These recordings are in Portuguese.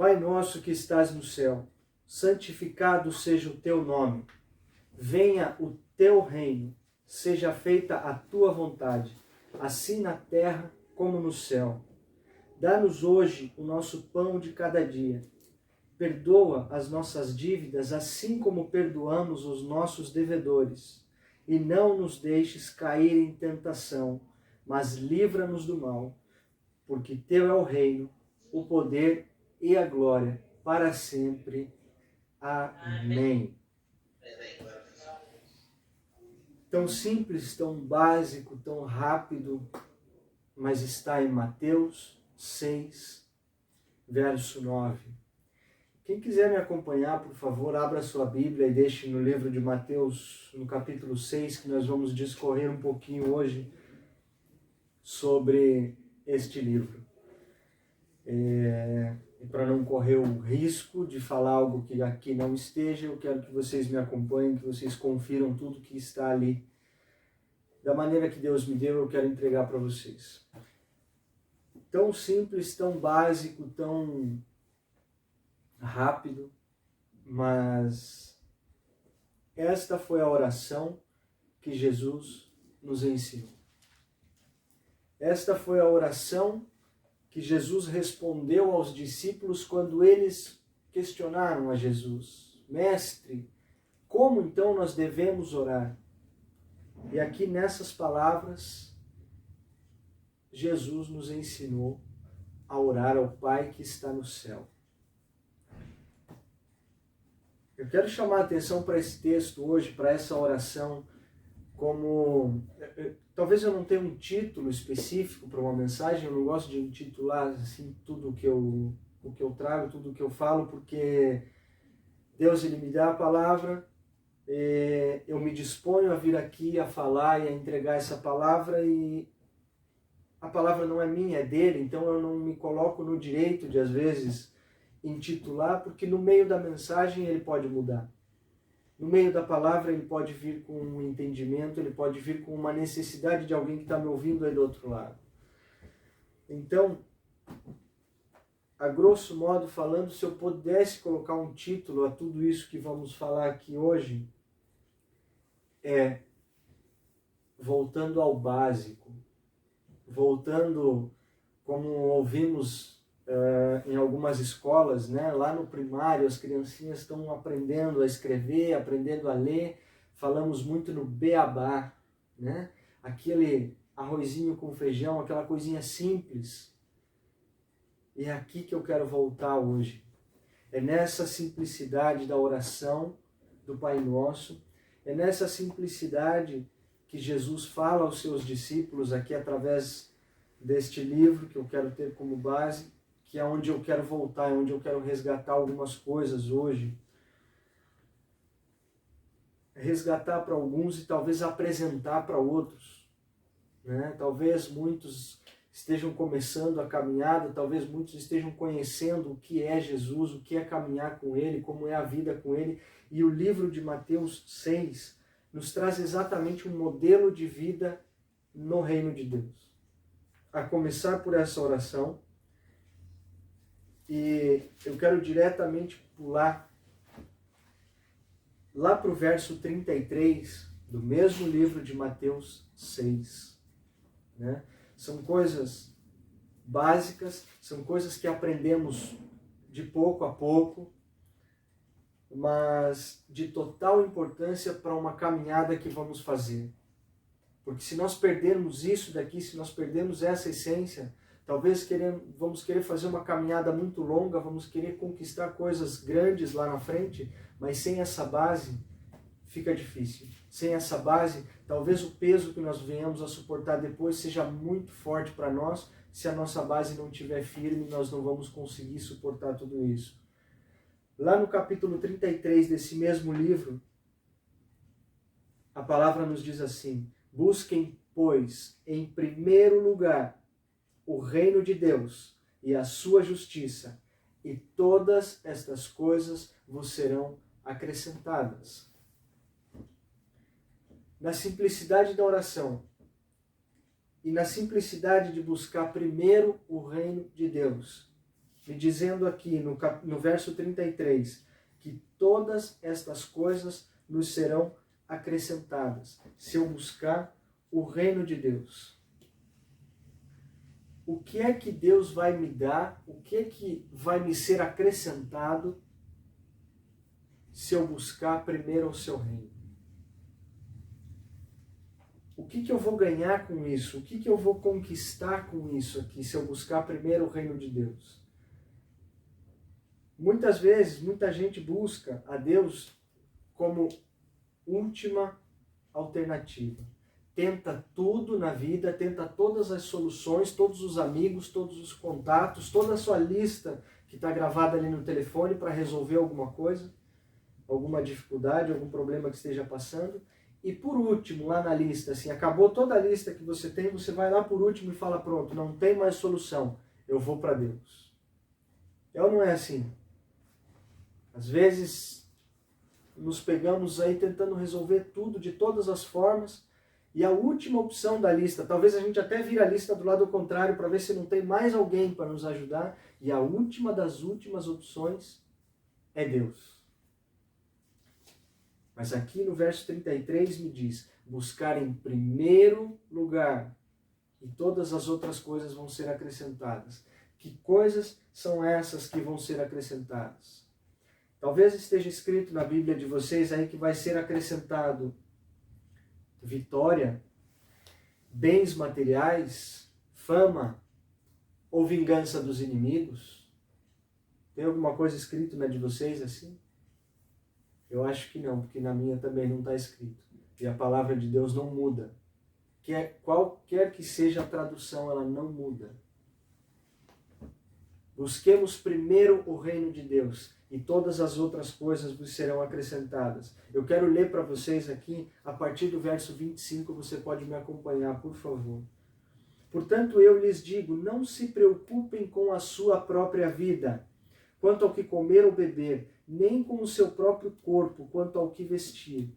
Pai nosso que estás no céu, santificado seja o teu nome. Venha o teu reino, seja feita a tua vontade, assim na terra como no céu. Dá-nos hoje o nosso pão de cada dia. Perdoa as nossas dívidas, assim como perdoamos os nossos devedores. E não nos deixes cair em tentação, mas livra-nos do mal, porque teu é o reino, o poder e a glória para sempre. Amém. Tão simples, tão básico, tão rápido, mas está em Mateus 6, verso 9. Quem quiser me acompanhar, por favor, abra sua Bíblia e deixe no livro de Mateus, no capítulo 6, que nós vamos discorrer um pouquinho hoje sobre este livro. E para não correr o risco de falar algo que aqui não esteja, eu quero que vocês me acompanhem, que vocês confiram tudo que está ali. Da maneira que Deus me deu, eu quero entregar para vocês. Tão simples, tão básico, tão rápido, mas esta foi a oração que Jesus nos ensinou. Esta foi a oração que Jesus respondeu aos discípulos quando eles questionaram a Jesus: Mestre, como então nós devemos orar? E aqui nessas palavras, Jesus nos ensinou a orar ao Pai que está no céu. Eu quero chamar a atenção para esse texto hoje, para essa oração, como... Talvez eu não tenha um título específico para uma mensagem, eu não gosto de intitular assim, tudo o que eu trago, tudo o que eu falo, porque Deus ele me dá a palavra, eu me disponho a vir aqui a falar e a entregar essa palavra, e a palavra não é minha, é dele, então eu não me coloco no direito de, às vezes, intitular, porque no meio da mensagem ele pode mudar. No meio da palavra ele pode vir com um entendimento, ele pode vir com uma necessidade de alguém que está me ouvindo aí do outro lado. Então, a grosso modo falando, se eu pudesse colocar um título a tudo isso que vamos falar aqui hoje, é voltando ao básico, voltando como ouvimos em algumas escolas, né? Lá no primário as criancinhas estão aprendendo a escrever, aprendendo a ler, falamos muito no beabá, né? Aquele arrozinho com feijão, aquela coisinha simples. E é aqui que eu quero voltar hoje. É nessa simplicidade da oração do Pai Nosso, é nessa simplicidade que Jesus fala aos seus discípulos aqui através deste livro que eu quero ter como base, que é onde eu quero voltar, é onde eu quero resgatar algumas coisas hoje. Resgatar para alguns e talvez apresentar para outros, né? Talvez muitos estejam começando a caminhada, talvez muitos estejam conhecendo o que é Jesus, o que é caminhar com Ele, como é a vida com Ele. E o livro de Mateus 6 nos traz exatamente um modelo de vida no reino de Deus. A começar por essa oração, e eu quero diretamente pular lá para o verso 33 do mesmo livro de Mateus 6. Né? São coisas básicas, são coisas que aprendemos de pouco a pouco, mas de total importância para uma caminhada que vamos fazer. Porque se nós perdermos isso daqui, se nós perdermos essa essência, talvez vamos querer fazer uma caminhada muito longa, vamos querer conquistar coisas grandes lá na frente, mas sem essa base fica difícil. Sem essa base, talvez o peso que nós venhamos a suportar depois seja muito forte para nós. Se a nossa base não estiver firme, nós não vamos conseguir suportar tudo isso. Lá no capítulo 33 desse mesmo livro, a palavra nos diz assim: busquem, pois, em primeiro lugar o reino de Deus e a sua justiça, e todas estas coisas vos serão acrescentadas. Na simplicidade da oração e na simplicidade de buscar primeiro o reino de Deus, me dizendo aqui no verso 33, que todas estas coisas nos serão acrescentadas, se eu buscar o reino de Deus. O que é que Deus vai me dar? O que é que vai me ser acrescentado se eu buscar primeiro o seu reino? O que eu vou ganhar com isso? O que eu vou conquistar com isso aqui, se eu buscar primeiro o reino de Deus? Muitas vezes, muita gente busca a Deus como última alternativa. Tenta tudo na vida, tenta todas as soluções, todos os amigos, todos os contatos, toda a sua lista que está gravada ali no telefone para resolver alguma coisa, alguma dificuldade, algum problema que esteja passando. E por último, lá na lista, assim, acabou toda a lista que você tem, você vai lá por último e fala, pronto, não tem mais solução, eu vou para Deus. É ou não é assim? Às vezes, nos pegamos aí tentando resolver tudo de todas as formas, e a última opção da lista, talvez a gente até vire a lista do lado contrário para ver se não tem mais alguém para nos ajudar, e a última das últimas opções é Deus. Mas aqui no verso 33 me diz, buscar em primeiro lugar, e todas as outras coisas vão ser acrescentadas. Que coisas são essas que vão ser acrescentadas? Talvez esteja escrito na Bíblia de vocês aí que vai ser acrescentado vitória, bens materiais, fama ou vingança dos inimigos. Tem alguma coisa escrito na de vocês assim? Eu acho que não, porque na minha também não está escrito. E a palavra de Deus não muda. Qualquer que seja a tradução, ela não muda. Busquemos primeiro o reino de Deus e todas as outras coisas vos serão acrescentadas. Eu quero ler para vocês aqui, a partir do verso 25, você pode me acompanhar, por favor. Portanto, eu lhes digo, não se preocupem com a sua própria vida, quanto ao que comer ou beber, nem com o seu próprio corpo, quanto ao que vestir.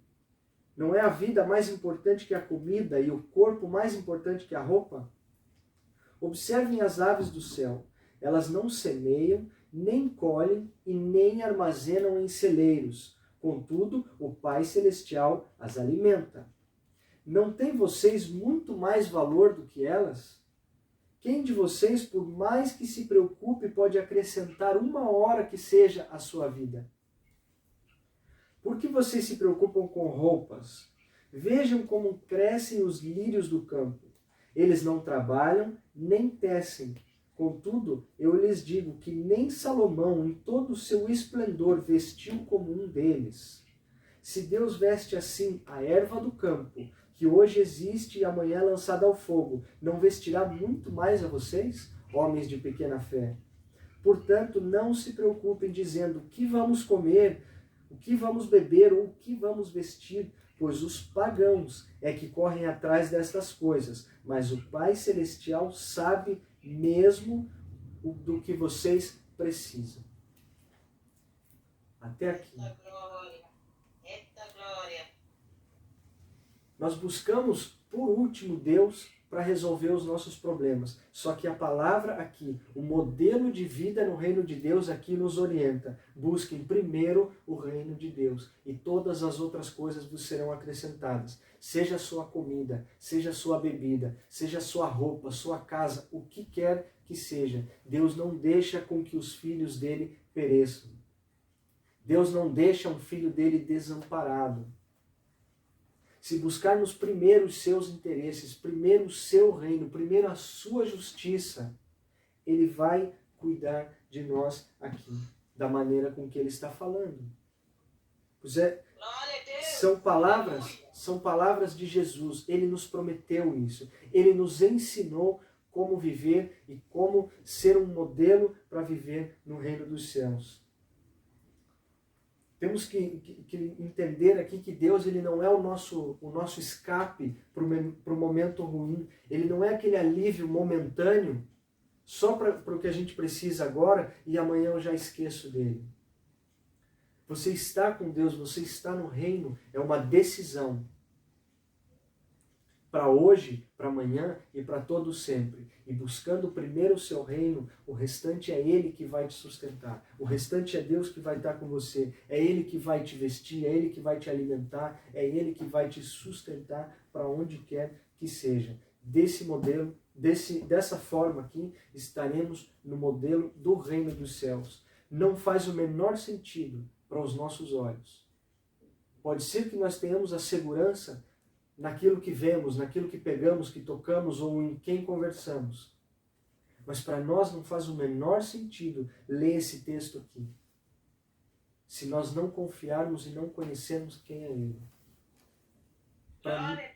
Não é a vida mais importante que a comida e o corpo mais importante que a roupa? Observem as aves do céu. Elas não semeiam, nem colhem e nem armazenam em celeiros. Contudo, o Pai Celestial as alimenta. Não têm vocês muito mais valor do que elas? Quem de vocês, por mais que se preocupe, pode acrescentar uma hora que seja à sua vida? Por que vocês se preocupam com roupas? Vejam como crescem os lírios do campo. Eles não trabalham, nem tecem. Contudo, eu lhes digo que nem Salomão, em todo o seu esplendor, vestiu como um deles. Se Deus veste assim a erva do campo, que hoje existe e amanhã é lançada ao fogo, não vestirá muito mais a vocês, homens de pequena fé? Portanto, não se preocupem dizendo o que vamos comer, o que vamos beber ou o que vamos vestir, pois os pagãos é que correm atrás destas coisas, mas o Pai Celestial sabe mesmo do que vocês precisam. Até aqui. Nós buscamos, por último, Deus para resolver os nossos problemas. Só que a palavra aqui, o modelo de vida no reino de Deus aqui nos orienta. Busquem primeiro o reino de Deus e todas as outras coisas vos serão acrescentadas. Seja a sua comida, seja a sua bebida, seja a sua roupa, sua casa, o que quer que seja. Deus não deixa com que os filhos dele pereçam. Deus não deixa um filho dele desamparado. Se buscarmos primeiro os seus interesses, primeiro o seu reino, primeiro a sua justiça, ele vai cuidar de nós aqui, da maneira com que ele está falando. Pois é, são palavras de Jesus. Ele nos prometeu isso. Ele nos ensinou como viver e como ser um modelo para viver no reino dos céus. Temos que entender aqui que Deus ele não é o nosso escape para o momento ruim. Ele não é aquele alívio momentâneo só para o que a gente precisa agora e amanhã eu já esqueço dele. Você está com Deus, você está no reino, é uma decisão. para hoje, para amanhã e para todo sempre. E buscando primeiro o seu reino, o restante é Ele que vai te sustentar. O restante é Deus que vai estar com você. É Ele que vai te vestir, é Ele que vai te alimentar, é Ele que vai te sustentar para onde quer que seja. Desse modelo, dessa forma aqui, estaremos no modelo do reino dos céus. Não faz o menor sentido para os nossos olhos. Pode ser que nós tenhamos a segurança naquilo que vemos, naquilo que pegamos, que tocamos ou em quem conversamos. Mas para nós não faz o menor sentido ler esse texto aqui, se nós não confiarmos e não conhecermos quem é Ele.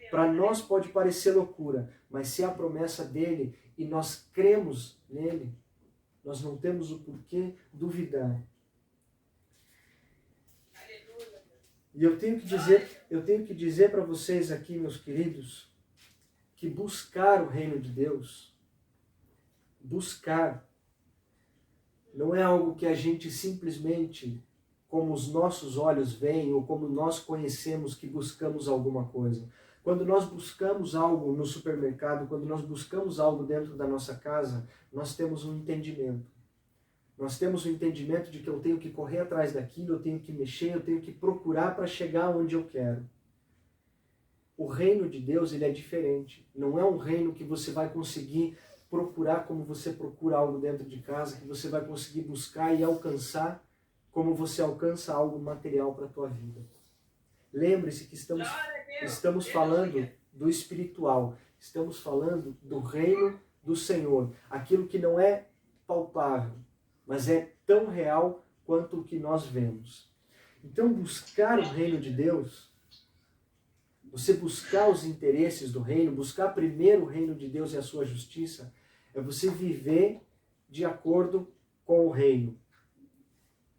Para nós pode parecer loucura, mas se é a promessa dele e nós cremos nele, nós não temos o porquê duvidar. E eu tenho que dizer para vocês aqui, meus queridos, que buscar o reino de Deus, buscar, não é algo que a gente simplesmente, como os nossos olhos veem, ou como nós conhecemos que buscamos alguma coisa. Quando nós buscamos algo no supermercado, quando nós buscamos algo dentro da nossa casa, nós temos um entendimento. Nós temos o entendimento de que eu tenho que correr atrás daquilo, eu tenho que mexer, eu tenho que procurar para chegar onde eu quero. O reino de Deus, ele é diferente. Não é um reino que você vai conseguir procurar como você procura algo dentro de casa, que você vai conseguir buscar e alcançar como você alcança algo material para a tua vida. Lembre-se que estamos falando do espiritual, estamos falando do reino do Senhor, aquilo que não é palpável, mas é tão real quanto o que nós vemos. Então, buscar o reino de Deus, você buscar os interesses do reino, buscar primeiro o reino de Deus e a sua justiça, é você viver de acordo com o reino.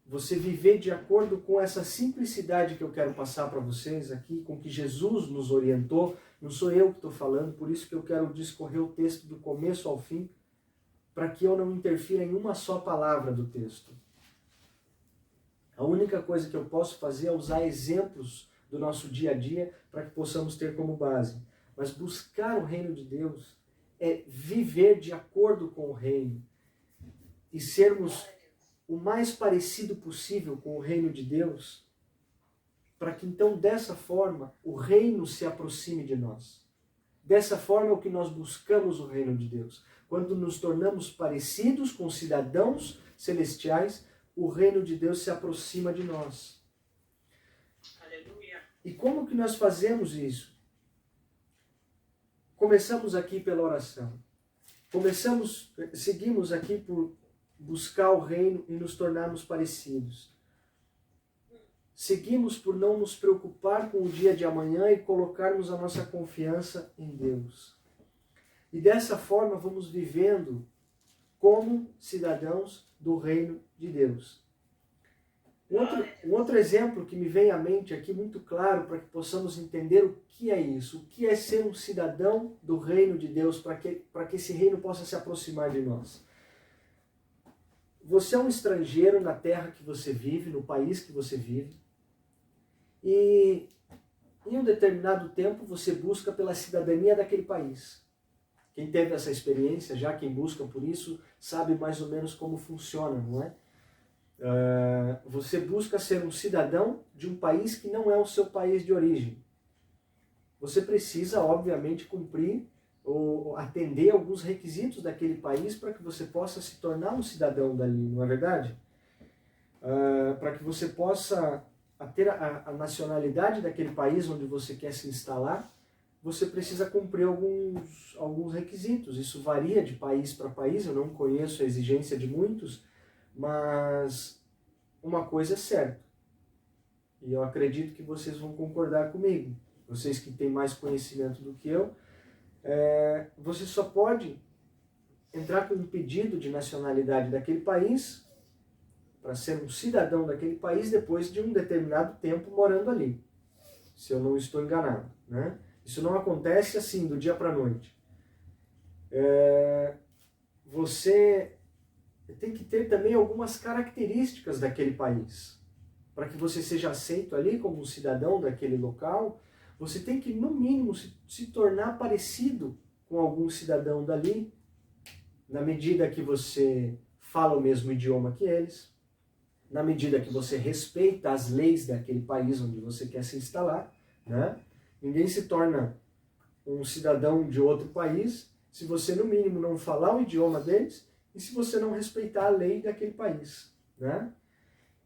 Você viver de acordo com essa simplicidade que eu quero passar para vocês aqui, com que Jesus nos orientou. Não sou eu que estou falando, por isso que eu quero discorrer o texto do começo ao fim, para que eu não interfira em uma só palavra do texto. A única coisa que eu posso fazer é usar exemplos do nosso dia a dia para que possamos ter como base. Mas buscar o reino de Deus é viver de acordo com o reino e sermos o mais parecido possível com o reino de Deus, para que então dessa forma o reino se aproxime de nós. Dessa forma é o que nós buscamos o reino de Deus. Quando nos tornamos parecidos com cidadãos celestiais, o reino de Deus se aproxima de nós. Aleluia. E como que nós fazemos isso? Começamos aqui pela oração. Seguimos aqui por buscar o reino e nos tornarmos parecidos. Seguimos por não nos preocupar com o dia de amanhã e colocarmos a nossa confiança em Deus. E dessa forma vamos vivendo como cidadãos do reino de Deus. Um outro exemplo que me vem à mente aqui muito claro para que possamos entender o que é isso. O que é ser um cidadão do reino de Deus para que esse reino possa se aproximar de nós. Você é um estrangeiro na terra que você vive, no país que você vive. E em um determinado tempo você busca pela cidadania daquele país. Quem teve essa experiência, já quem busca por isso, sabe mais ou menos como funciona, não é? Você busca ser um cidadão de um país que não é o seu país de origem. Você precisa, obviamente, cumprir ou atender alguns requisitos daquele país para que você possa se tornar um cidadão dali, não é verdade? Para que você possa ter a nacionalidade daquele país onde você quer se instalar, você precisa cumprir alguns requisitos. Isso varia de país para país, eu não conheço a exigência de muitos, mas uma coisa é certa, e eu acredito que vocês vão concordar comigo, vocês que têm mais conhecimento do que eu, você só pode entrar com um pedido de nacionalidade daquele país, para ser um cidadão daquele país, depois de um determinado tempo morando ali, se eu não estou enganado, né? Isso não acontece assim, do dia para a noite. Você tem que ter também algumas características daquele país. Para que você seja aceito ali como um cidadão daquele local, você tem que, no mínimo, se tornar parecido com algum cidadão dali, na medida que você fala o mesmo idioma que eles, na medida que você respeita as leis daquele país onde você quer se instalar, né? Ninguém se torna um cidadão de outro país se você, no mínimo, não falar o idioma deles e se você não respeitar a lei daquele país, né?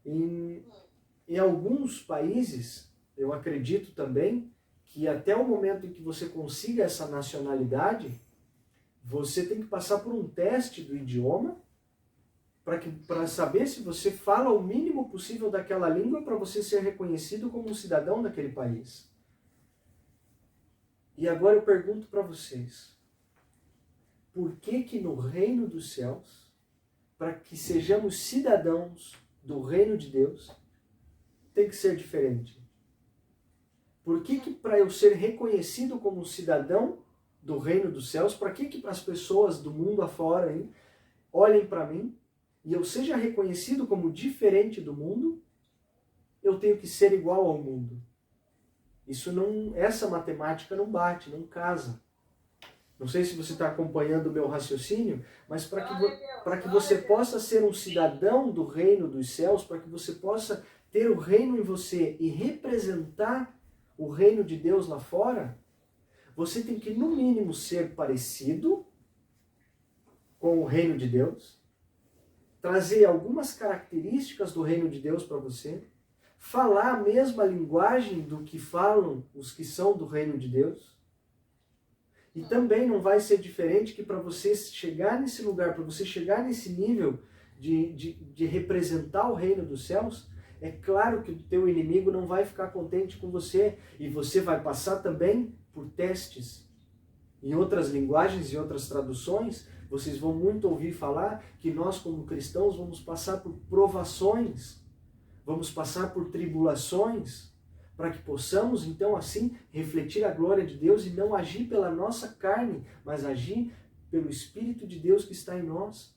Em alguns países, eu acredito também que até o momento em que você consiga essa nacionalidade, você tem que passar por um teste do idioma para saber se você fala o mínimo possível daquela língua para você ser reconhecido como um cidadão daquele país. E agora eu pergunto para vocês, por que no reino dos céus, para que sejamos cidadãos do reino de Deus, tem que ser diferente? Por que para eu ser reconhecido como um cidadão do reino dos céus, para que as pessoas do mundo afora aí olhem para mim e eu seja reconhecido como diferente do mundo, eu tenho que ser igual ao mundo? Essa matemática não bate, não casa. Não sei se você está acompanhando o meu raciocínio, mas para que você possa ser um cidadão do reino dos céus, para que você possa ter o reino em você e representar o reino de Deus lá fora, você tem que, no mínimo, ser parecido com o reino de Deus, trazer algumas características do reino de Deus para você, falar a mesma linguagem do que falam os que são do reino de Deus. E também não vai ser diferente que para você chegar nesse lugar, para você chegar nesse nível de representar o reino dos céus, é claro que o teu inimigo não vai ficar contente com você e você vai passar também por testes. Em outras linguagens e outras traduções, vocês vão muito ouvir falar que nós como cristãos vamos passar por provações, vamos passar por tribulações, para que possamos então assim refletir a glória de Deus e não agir pela nossa carne, mas agir pelo Espírito de Deus que está em nós.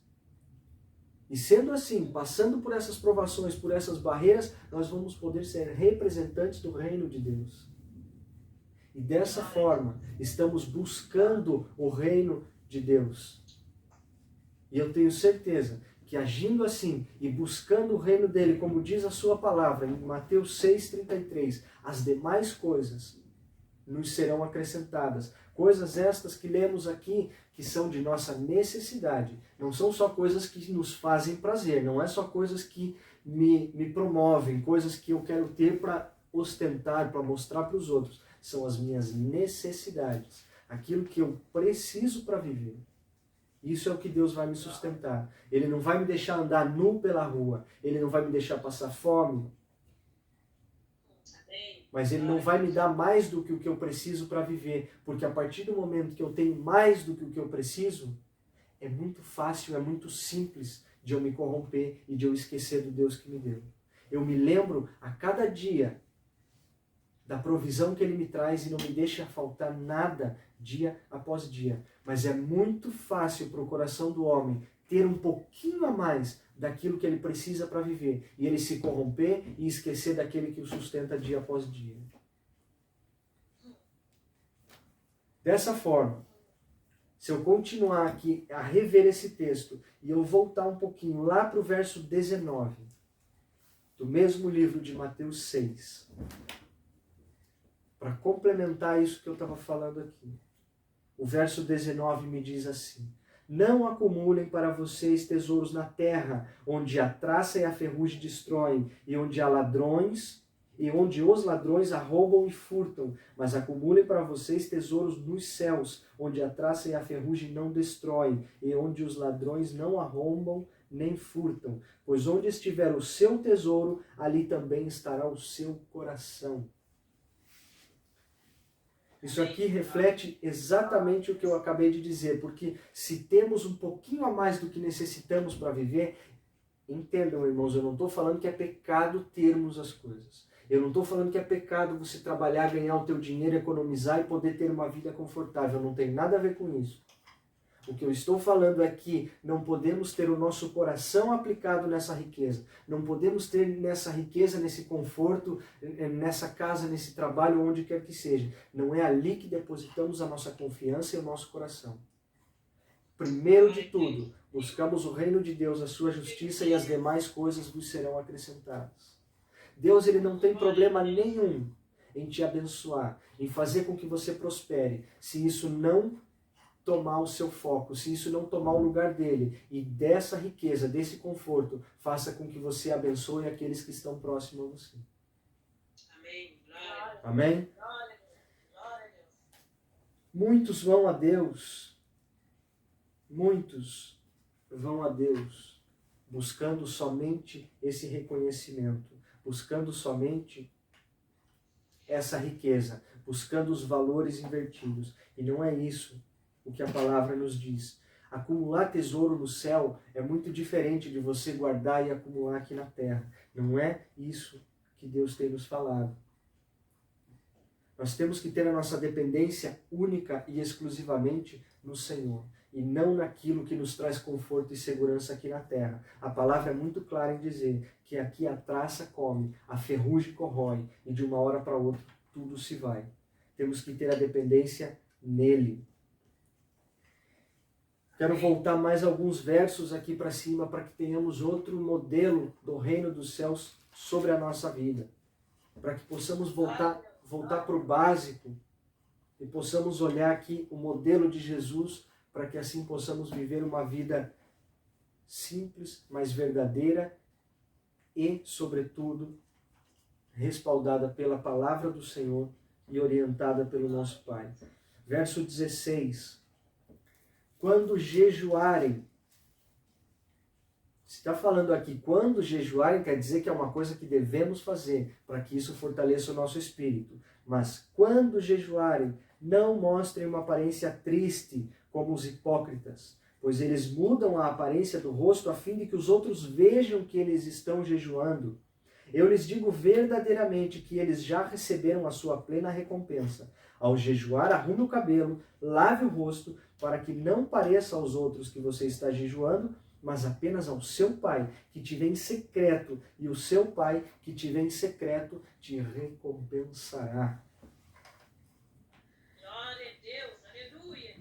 E sendo assim, passando por essas provações, por essas barreiras, nós vamos poder ser representantes do reino de Deus. E dessa forma, estamos buscando o reino de Deus. E eu tenho certeza que agindo assim e buscando o reino dele, como diz a sua palavra em Mateus 6,33, as demais coisas nos serão acrescentadas. Coisas estas que lemos aqui, que são de nossa necessidade. Não são só coisas que nos fazem prazer, não é só coisas que me promovem, coisas que eu quero ter para ostentar, para mostrar para os outros. São as minhas necessidades, aquilo que eu preciso para viver. Isso é o que Deus vai me sustentar. Ele não vai me deixar andar nu pela rua, Ele não vai me deixar passar fome, mas Ele não vai me dar mais do que o que eu preciso para viver, porque a partir do momento que eu tenho mais do que o que eu preciso, é muito fácil, é muito simples de eu me corromper e de eu esquecer do Deus que me deu. Eu me lembro a cada dia da provisão que Ele me traz e não me deixa faltar nada dia após dia. Mas é muito fácil para o coração do homem ter um pouquinho a mais daquilo que ele precisa para viver e ele se corromper e esquecer daquele que o sustenta dia após dia. Dessa forma, se eu continuar aqui a rever esse texto e eu voltar um pouquinho lá para o verso 19, do mesmo livro de Mateus 6, para complementar isso que eu estava falando aqui. O verso 19 me diz assim: não acumulem para vocês tesouros na terra, onde a traça e a ferrugem destroem, e onde há ladrões, e onde os ladrões arrombam e furtam, mas acumulem para vocês tesouros nos céus, onde a traça e a ferrugem não destroem, e onde os ladrões não arrombam nem furtam. Pois onde estiver o seu tesouro, ali também estará o seu coração. Isso aqui reflete exatamente o que eu acabei de dizer, porque se temos um pouquinho a mais do que necessitamos para viver, entendam, irmãos, eu não estou falando que é pecado termos as coisas. Eu não estou falando que é pecado você trabalhar, ganhar o teu dinheiro, economizar e poder ter uma vida confortável. Não tem nada a ver com isso. O que eu estou falando é que não podemos ter o nosso coração aplicado nessa riqueza. Não podemos ter nessa riqueza, nesse conforto, nessa casa, nesse trabalho, onde quer que seja. Não é ali que depositamos a nossa confiança e o nosso coração. Primeiro de tudo, buscamos o reino de Deus, a sua justiça, e as demais coisas vos serão acrescentadas. Deus, ele não tem problema nenhum em te abençoar, em fazer com que você prospere, se isso não tomar o seu foco, se isso não tomar o lugar dele, e dessa riqueza, desse conforto, faça com que você abençoe aqueles que estão próximos a você. Amém. Amém? Muitos vão a Deus buscando somente esse reconhecimento, buscando somente essa riqueza, buscando os valores invertidos. E não é isso o que a palavra nos diz. Acumular tesouro no céu é muito diferente de você guardar e acumular aqui na terra. Não é isso que Deus tem nos falado. Nós temos que ter a nossa dependência única e exclusivamente no Senhor, e não naquilo que nos traz conforto e segurança aqui na terra. A palavra é muito clara em dizer que aqui a traça come, a ferrugem corrói, e de uma hora para outra tudo se vai. Temos que ter a dependência nele. Quero voltar mais alguns versos aqui para cima para que tenhamos outro modelo do reino dos céus sobre a nossa vida. Para que possamos voltar para o básico e possamos olhar aqui o modelo de Jesus, para que assim possamos viver uma vida simples, mas verdadeira e, sobretudo, respaldada pela palavra do Senhor e orientada pelo nosso Pai. Verso 16. Quando jejuarem, se está falando aqui, quando jejuarem, quer dizer que é uma coisa que devemos fazer, para que isso fortaleça o nosso espírito. Mas quando jejuarem, não mostrem uma aparência triste, como os hipócritas, pois eles mudam a aparência do rosto a fim de que os outros vejam que eles estão jejuando. Eu lhes digo verdadeiramente que eles já receberam a sua plena recompensa. Ao jejuar, arrume o cabelo, lave o rosto, para que não pareça aos outros que você está jejuando, mas apenas ao seu Pai, que te vê em secreto, e o seu Pai, que te vê em secreto, te recompensará. Glória a Deus, aleluia.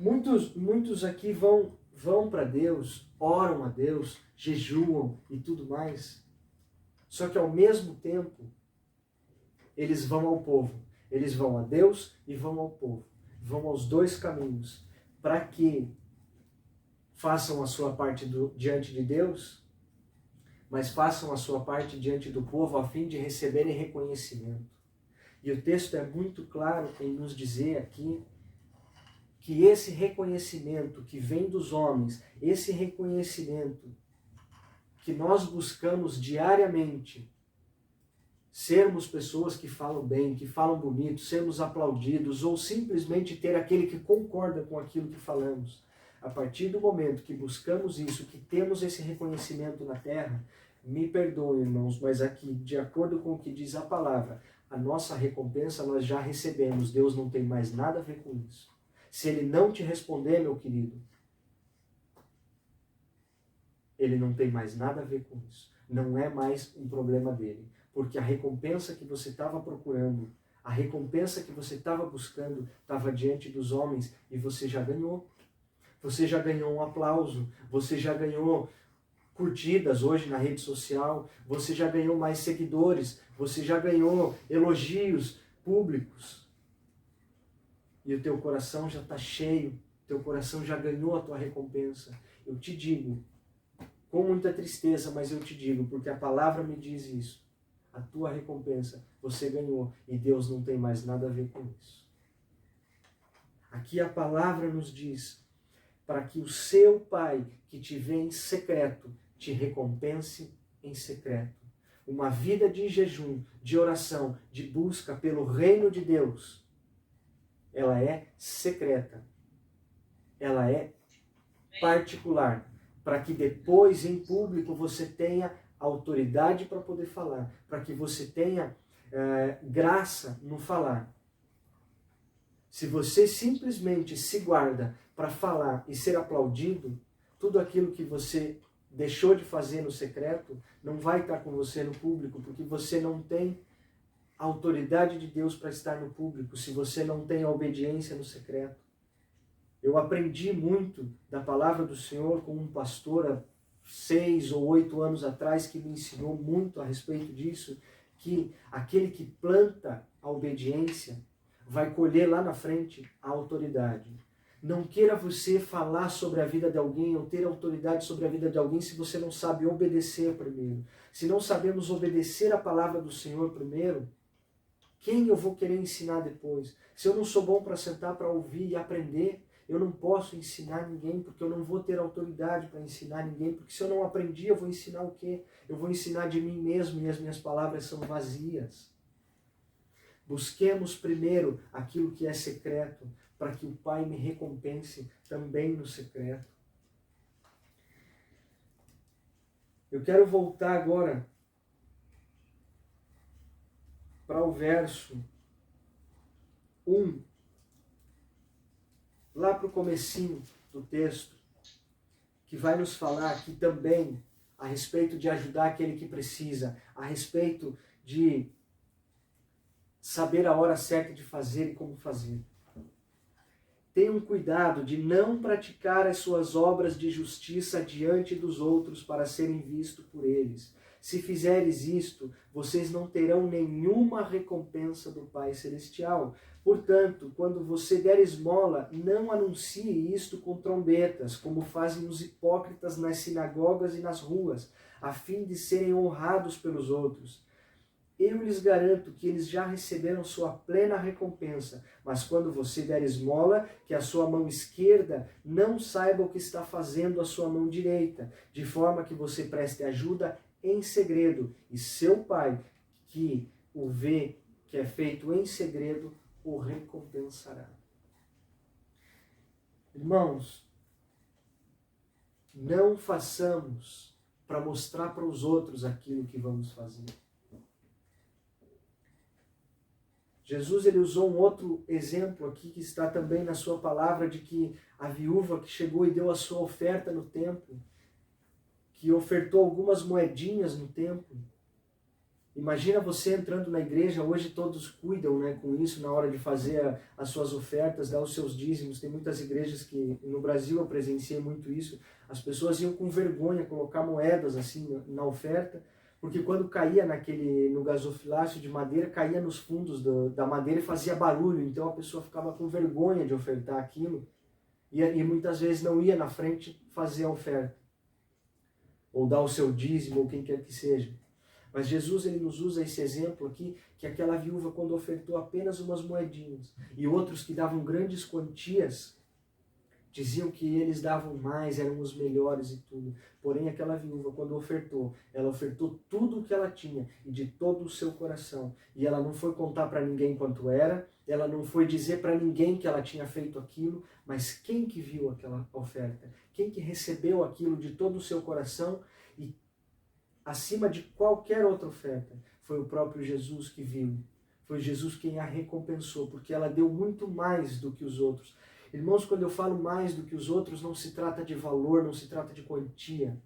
Muitos aqui vão para Deus, oram a Deus, jejuam e tudo mais. Só que ao mesmo tempo, eles vão ao povo. Eles vão a Deus e vão ao povo. Vão aos dois caminhos. Para que façam a sua parte diante de Deus, mas façam a sua parte diante do povo a fim de receberem reconhecimento. E o texto é muito claro em nos dizer aqui que esse reconhecimento que vem dos homens, esse reconhecimento que nós buscamos diariamente, sermos pessoas que falam bem, que falam bonito, sermos aplaudidos, ou simplesmente ter aquele que concorda com aquilo que falamos. A partir do momento que buscamos isso, que temos esse reconhecimento na terra, me perdoem, irmãos, mas aqui, de acordo com o que diz a palavra, a nossa recompensa nós já recebemos. Deus não tem mais nada a ver com isso. Se Ele não te responder, meu querido, Ele não tem mais nada a ver com isso. Não é mais um problema dele. Porque a recompensa que você estava procurando, a recompensa que você estava buscando, estava diante dos homens e você já ganhou. Você já ganhou um aplauso, você já ganhou curtidas hoje na rede social, você já ganhou mais seguidores, você já ganhou elogios públicos. E o teu coração já está cheio, teu coração já ganhou a tua recompensa. Eu te digo, com muita tristeza, mas eu te digo, porque a palavra me diz isso. A tua recompensa você ganhou e Deus não tem mais nada a ver com isso. Aqui a palavra nos diz para que o seu Pai que te vê em secreto te recompense em secreto. Uma vida de jejum, de oração, de busca pelo reino de Deus, ela é secreta. Ela é particular, para que depois em público você tenha autoridade para poder falar, para que você tenha graça no falar. Se você simplesmente se guarda para falar e ser aplaudido, tudo aquilo que você deixou de fazer no secreto não vai estar com você no público, porque você não tem a autoridade de Deus para estar no público, se você não tem a obediência no secreto. Eu aprendi muito da palavra do Senhor com um pastor há 6 ou 8 anos atrás, que me ensinou muito a respeito disso, que aquele que planta a obediência vai colher lá na frente a autoridade. Não queira você falar sobre a vida de alguém ou ter autoridade sobre a vida de alguém se você não sabe obedecer primeiro. Se não sabemos obedecer a palavra do Senhor primeiro, quem eu vou querer ensinar depois? Se eu não sou bom para sentar para ouvir e aprender, eu não posso ensinar ninguém, porque eu não vou ter autoridade para ensinar ninguém, porque se eu não aprendi, eu vou ensinar o quê? Eu vou ensinar de mim mesmo e as minhas palavras são vazias. Busquemos primeiro aquilo que é secreto, para que o Pai me recompense também no secreto. Eu quero voltar agora para o verso 1, lá para o comecinho do texto, que vai nos falar aqui também a respeito de ajudar aquele que precisa, a respeito de saber a hora certa de fazer e como fazer. Tenham cuidado de não praticar as suas obras de justiça diante dos outros para serem vistos por eles. Se fizeres isto, vocês não terão nenhuma recompensa do Pai Celestial. Portanto, quando você der esmola, não anuncie isto com trombetas, como fazem os hipócritas nas sinagogas e nas ruas, a fim de serem honrados pelos outros. Eu lhes garanto que eles já receberam sua plena recompensa, mas quando você der esmola, que a sua mão esquerda não saiba o que está fazendo a sua mão direita, de forma que você preste ajuda em segredo, e seu Pai, que o vê que é feito em segredo, o recompensará. Irmãos, não façamos para mostrar para os outros aquilo que vamos fazer. Jesus ele usou um outro exemplo aqui que está também na sua palavra, de que a viúva que chegou e deu a sua oferta no templo, que ofertou algumas moedinhas no templo. Imagina você entrando na igreja, hoje todos cuidam, né, com isso na hora de fazer as suas ofertas, dar os seus dízimos. Tem muitas igrejas que, no Brasil eu presenciei muito isso, as pessoas iam com vergonha colocar moedas assim na oferta, porque quando caía no gasofilácio de madeira, caía nos fundos da madeira e fazia barulho, então a pessoa ficava com vergonha de ofertar aquilo e muitas vezes não ia na frente fazer a oferta, ou dar o seu dízimo, ou quem quer que seja. Mas Jesus ele nos usa esse exemplo aqui, que aquela viúva quando ofertou apenas umas moedinhas, e outros que davam grandes quantias, diziam que eles davam mais, eram os melhores e tudo. Porém, aquela viúva, quando ofertou, ela ofertou tudo o que ela tinha e de todo o seu coração. E ela não foi contar para ninguém quanto era, ela não foi dizer para ninguém que ela tinha feito aquilo, mas quem que viu aquela oferta? Quem que recebeu aquilo de todo o seu coração e acima de qualquer outra oferta? Foi o próprio Jesus que viu. Foi Jesus quem a recompensou, porque ela deu muito mais do que os outros. Irmãos, quando eu falo mais do que os outros, não se trata de valor, não se trata de quantia.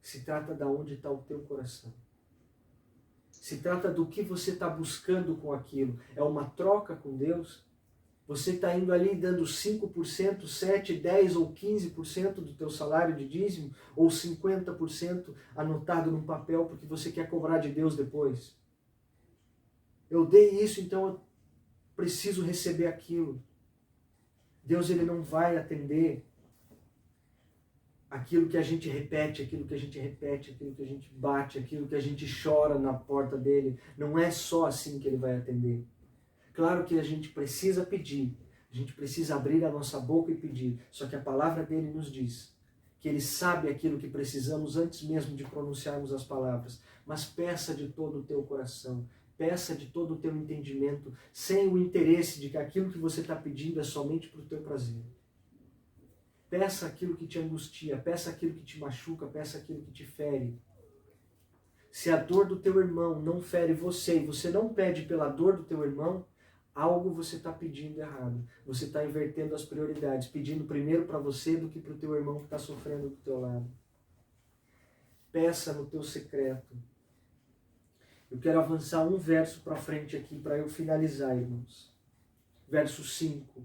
Se trata de onde está o teu coração. Se trata do que você está buscando com aquilo. É uma troca com Deus? Você está indo ali dando 5%, 7%, 10% ou 15% do teu salário de dízimo? Ou 50% anotado num papel porque você quer cobrar de Deus depois? Eu dei isso, então eu preciso receber aquilo. Deus ele não vai atender aquilo que a gente repete, aquilo que a gente bate, aquilo que a gente chora na porta dele. Não é só assim que ele vai atender. Claro que a gente precisa pedir, a gente precisa abrir a nossa boca e pedir, só que a palavra dele nos diz que ele sabe aquilo que precisamos antes mesmo de pronunciarmos as palavras. Mas peça de todo o teu coração. Peça de todo o teu entendimento, sem o interesse de que aquilo que você está pedindo é somente para o teu prazer. Peça aquilo que te angustia, peça aquilo que te machuca, peça aquilo que te fere. Se a dor do teu irmão não fere você e você não pede pela dor do teu irmão, algo você está pedindo errado. Você está invertendo as prioridades, pedindo primeiro para você do que para o teu irmão que está sofrendo do teu lado. Peça no teu secreto. Eu quero avançar um verso para frente aqui para eu finalizar, irmãos. Verso 5.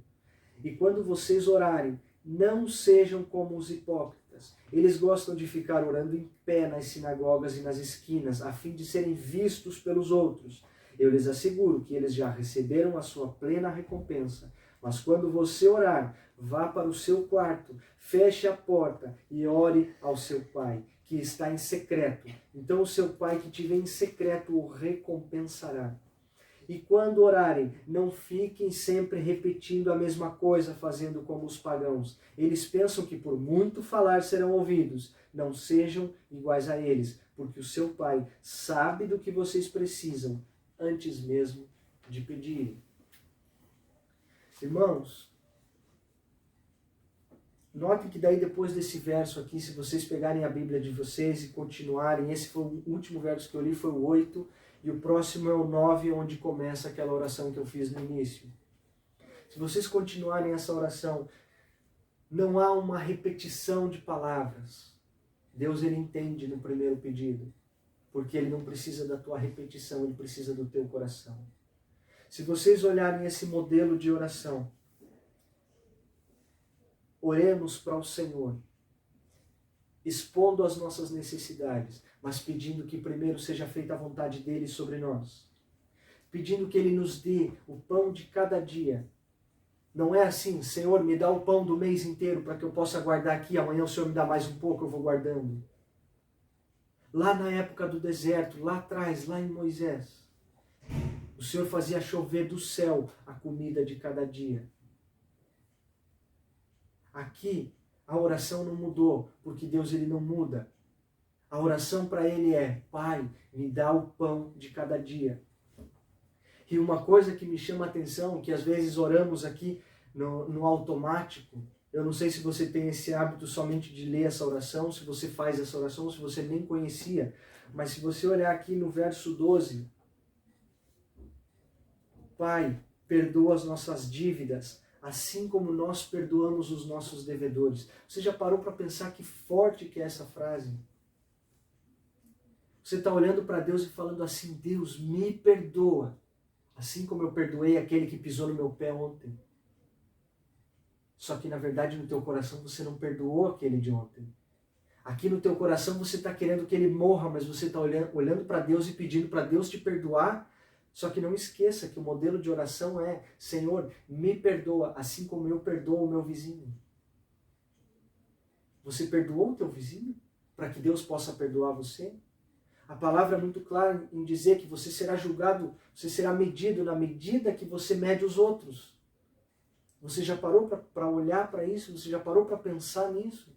E quando vocês orarem, não sejam como os hipócritas. Eles gostam de ficar orando em pé nas sinagogas e nas esquinas, a fim de serem vistos pelos outros. Eu lhes asseguro que eles já receberam a sua plena recompensa. Mas quando você orar, vá para o seu quarto, feche a porta e ore ao seu Pai, que está em secreto. Então o seu Pai que te vê em secreto o recompensará. E quando orarem, não fiquem sempre repetindo a mesma coisa, fazendo como os pagãos. Eles pensam que por muito falar serão ouvidos. Não sejam iguais a eles, porque o seu Pai sabe do que vocês precisam, antes mesmo de pedirem. Irmãos, notem que daí depois desse verso aqui, se vocês pegarem a Bíblia de vocês e continuarem, esse foi o último verso que eu li, foi o 8, e o próximo é o 9, onde começa aquela oração que eu fiz no início. Se vocês continuarem essa oração, não há uma repetição de palavras. Deus, ele entende no primeiro pedido, porque ele não precisa da tua repetição, ele precisa do teu coração. Se vocês olharem esse modelo de oração, oremos para o Senhor, expondo as nossas necessidades, mas pedindo que primeiro seja feita a vontade dele sobre nós. Pedindo que ele nos dê o pão de cada dia. Não é assim, Senhor, me dá o pão do mês inteiro para que eu possa guardar aqui, amanhã o Senhor me dá mais um pouco, eu vou guardando. Lá na época do deserto, lá atrás, lá em Moisés, o Senhor fazia chover do céu a comida de cada dia. Aqui, a oração não mudou, porque Deus ele não muda. A oração para ele é: Pai, me dá o pão de cada dia. E uma coisa que me chama a atenção, que às vezes oramos aqui no automático, eu não sei se você tem esse hábito somente de ler essa oração, se você faz essa oração, se você nem conhecia, mas se você olhar aqui no verso 12, Pai, perdoa as nossas dívidas, assim como nós perdoamos os nossos devedores. Você já parou para pensar que forte que é essa frase? Você está olhando para Deus e falando assim: Deus, me perdoa, assim como eu perdoei aquele que pisou no meu pé ontem. Só que na verdade no teu coração você não perdoou aquele de ontem. Aqui no teu coração você está querendo que ele morra, mas você está olhando para Deus e pedindo para Deus te perdoar. Só que não esqueça que o modelo de oração é: Senhor, me perdoa, assim como eu perdoo o meu vizinho. Você perdoou o teu vizinho para que Deus possa perdoar você? A palavra é muito clara em dizer que você será julgado, você será medido na medida que você mede os outros. Você já parou para olhar para isso? Você já parou para pensar nisso?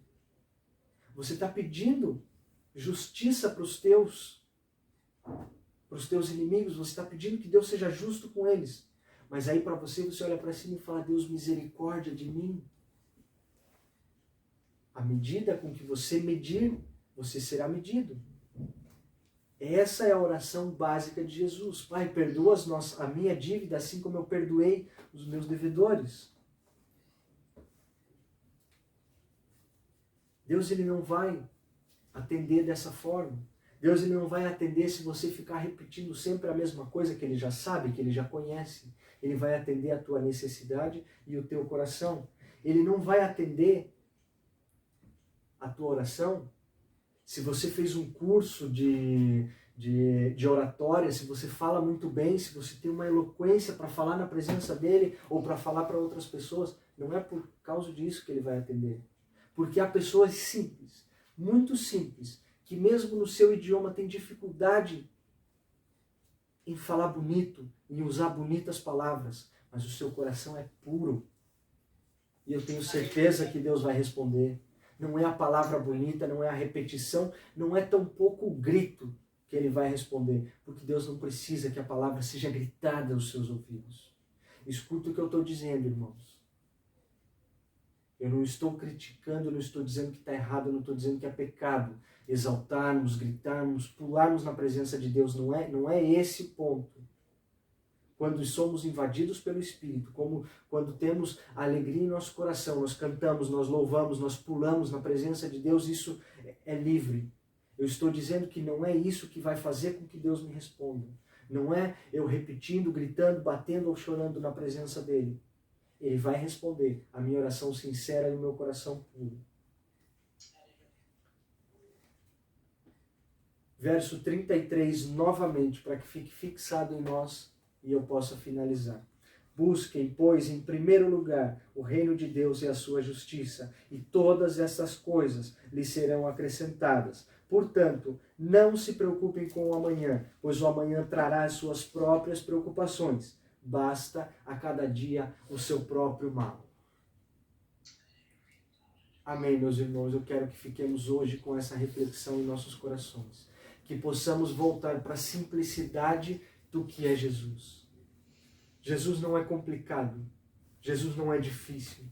Você está pedindo justiça para os teus inimigos, você está pedindo que Deus seja justo com eles. Mas aí para você olha para cima e fala: Deus, misericórdia de mim. À medida com que você medir, você será medido. Essa é a oração básica de Jesus. Pai, perdoa a minha dívida assim como eu perdoei os meus devedores. Deus ele não vai atender dessa forma. Deus ele não vai atender se você ficar repetindo sempre a mesma coisa que ele já sabe, que ele já conhece. Ele vai atender a tua necessidade e o teu coração. Ele não vai atender a tua oração se você fez um curso de oratória, se você fala muito bem, se você tem uma eloquência para falar na presença dele ou para falar para outras pessoas. Não é por causa disso que ele vai atender. Porque há pessoas simples, muito simples, que mesmo no seu idioma tem dificuldade em falar bonito, em usar bonitas palavras, mas o seu coração é puro. E eu tenho certeza que Deus vai responder. Não é a palavra bonita, não é a repetição, não é tampouco o grito que ele vai responder, porque Deus não precisa que a palavra seja gritada aos seus ouvidos. Escuta o que eu estou dizendo, irmãos. Eu não estou criticando, eu não estou dizendo que está errado, eu não estou dizendo que é pecado exaltarmos, gritarmos, pularmos na presença de Deus. Não é esse o ponto. quando somos invadidos pelo Espírito, como quando temos alegria em nosso coração, nós cantamos, nós louvamos, nós pulamos na presença de Deus, isso é livre. Eu estou dizendo que não é isso que vai fazer com que Deus me responda. Não é eu repetindo, gritando, batendo ou chorando na presença dele. Ele vai responder a minha oração sincera e o meu coração puro. Verso 33, novamente, para que fique fixado em nós e eu possa finalizar. Busquem, pois, em primeiro lugar o reino de Deus e a sua justiça, e todas essas coisas lhes serão acrescentadas. Portanto, não se preocupem com o amanhã, pois o amanhã trará as suas próprias preocupações. Basta a cada dia o seu próprio mal. Amém, meus irmãos. Eu quero que fiquemos hoje com essa reflexão em nossos corações. Que possamos voltar para a simplicidade do que é Jesus. Jesus não é complicado. Jesus não é difícil.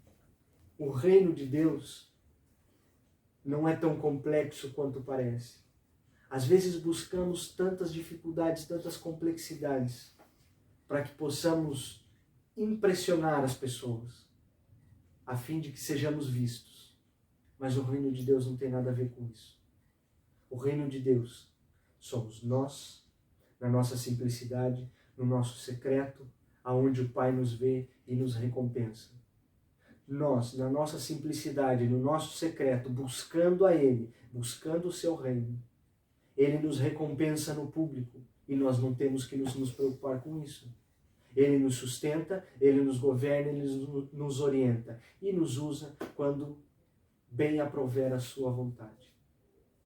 O reino de Deus não é tão complexo quanto parece. Às vezes buscamos tantas dificuldades, tantas complexidades, para que possamos impressionar as pessoas, a fim de que sejamos vistos. Mas o reino de Deus não tem nada a ver com isso. O reino de Deus somos nós, na nossa simplicidade, no nosso secreto, aonde o Pai nos vê e nos recompensa. Nós, na nossa simplicidade, no nosso secreto, buscando a Ele, buscando o seu reino, Ele nos recompensa no público e nós não temos que nos preocupar com isso. Ele nos sustenta, Ele nos governa, Ele nos orienta e nos usa quando bem aprouver a sua vontade.